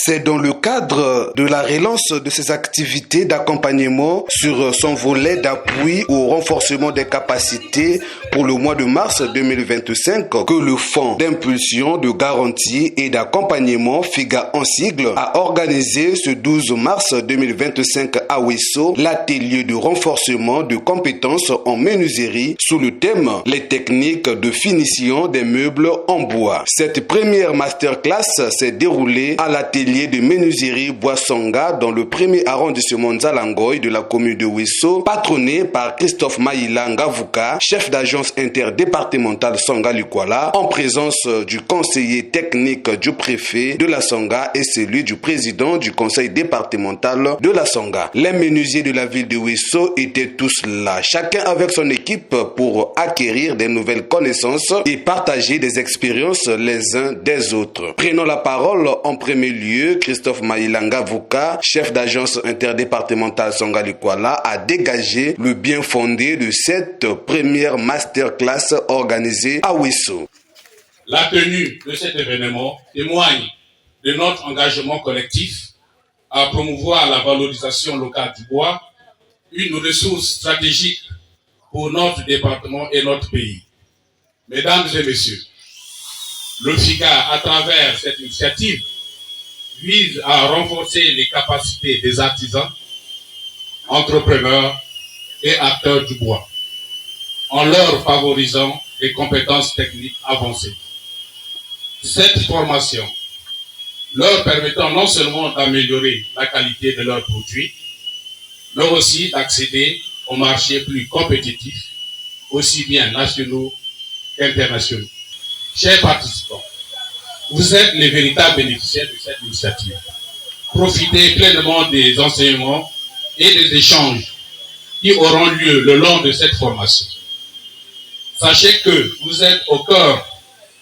C'est dans le cadre de la relance de ces activités d'accompagnement sur son volet d'appui au renforcement des capacités pour le mois de mars 2025 que le Fonds d'impulsion, de garantie et d'accompagnement FIGA en sigle a organisé ce 12 mars 2025 à Ouesso l'atelier de renforcement de compétences en menuiserie sous le thème « Les techniques de finition des meubles en bois ». Cette première masterclass s'est déroulée à l'atelier de menuiserie Boissonga dans le premier arrondissement Nzalangoy de la commune de Ouesso, patronné par Christophe Maïla Ngavuka, chef d'agence interdépartementale Songa Lukwala, en présence du conseiller technique du préfet de la Songa et celui du président du conseil départemental de la Songa. Les menuisiers de la ville de Ouesso étaient tous là, chacun avec son équipe pour acquérir des nouvelles connaissances et partager des expériences les uns des autres. Prenons la parole en premier lieu. Christophe Maïla Ngavuka, chef d'agence interdépartementale Songa Lukwala, a dégagé le bien fondé de cette première masterclass organisée à Ouesso. La tenue de cet événement témoigne de notre engagement collectif à promouvoir la valorisation locale du bois, une ressource stratégique pour notre département et notre pays. Mesdames et messieurs, le FIGA, à travers cette initiative, vise à renforcer les capacités des artisans, entrepreneurs et acteurs du bois, en leur favorisant des compétences techniques avancées. Cette formation leur permettant non seulement d'améliorer la qualité de leurs produits, mais aussi d'accéder aux marchés plus compétitifs, aussi bien nationaux qu'internationaux. Chers participants, vous êtes les véritables bénéficiaires de cette initiative. Profitez pleinement des enseignements et des échanges qui auront lieu le long de cette formation. Sachez que vous êtes au cœur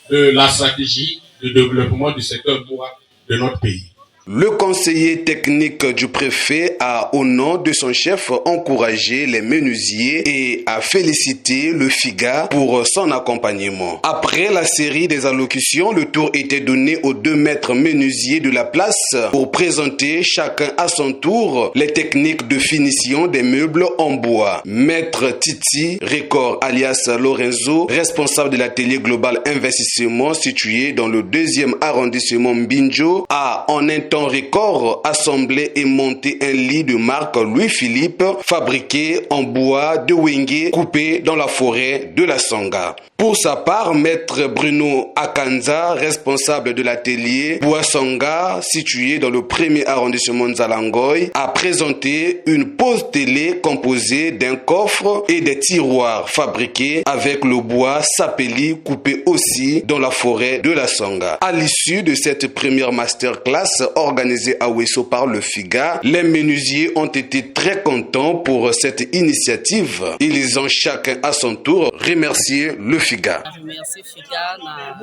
de la stratégie de développement du secteur bois de notre pays. Le conseiller technique du préfet a, au nom de son chef, encouragé les menuisiers et a félicité le FIGA pour son accompagnement. Après la série des allocutions, le tour était donné aux 2 maîtres menuisiers de la place pour présenter chacun à son tour les techniques de finition des meubles en bois. Maître Titi Record alias Lorenzo, responsable de l'atelier global investissement situé dans le 2e arrondissement Mbinjo, a en un temps record assemblé et monté un lit de marque Louis-Philippe fabriqué en bois de Wenge coupé dans la forêt de la Songa. Pour sa part, maître Bruno Akanza, responsable de l'atelier Boissonga situé dans le 1er arrondissement Nzalangoy, a présenté une pose télé composée d'un coffre et des tiroirs fabriqués avec le bois sapeli coupé aussi dans la forêt de la Songa. À l'issue de cette première masterclass organisée à Ouesso par le FIGA, les menuisiers ont été très contents pour cette initiative. Ils ont chacun à son tour remercié le FIGA. Merci FIGA na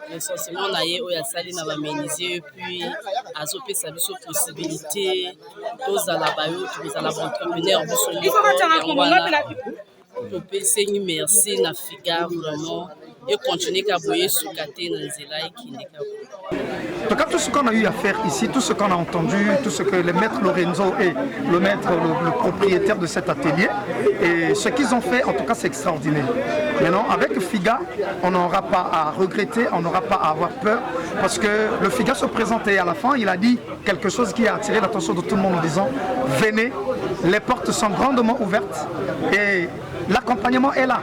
l'essentiellement na ye oya sali na ba menuisier puis azopesa biso possibilité tozala bayo tozala ba entrepreneur biso to pesengi merci na FIGA vraiment et continuer à boyer sous Katé dans Zela et Kindeka. En tout cas, tout ce qu'on a eu à faire ici, tout ce qu'on a entendu, tout ce que le maître Lorenzo et le maître, le propriétaire de cet atelier, et ce qu'ils ont fait, en tout cas, c'est extraordinaire. Maintenant, avec FIGA, on n'aura pas à regretter, on n'aura pas à avoir peur, parce que le FIGA se présentait à la fin, il a dit quelque chose qui a attiré l'attention de tout le monde en disant « Venez, les portes sont grandement ouvertes et l'accompagnement est là ».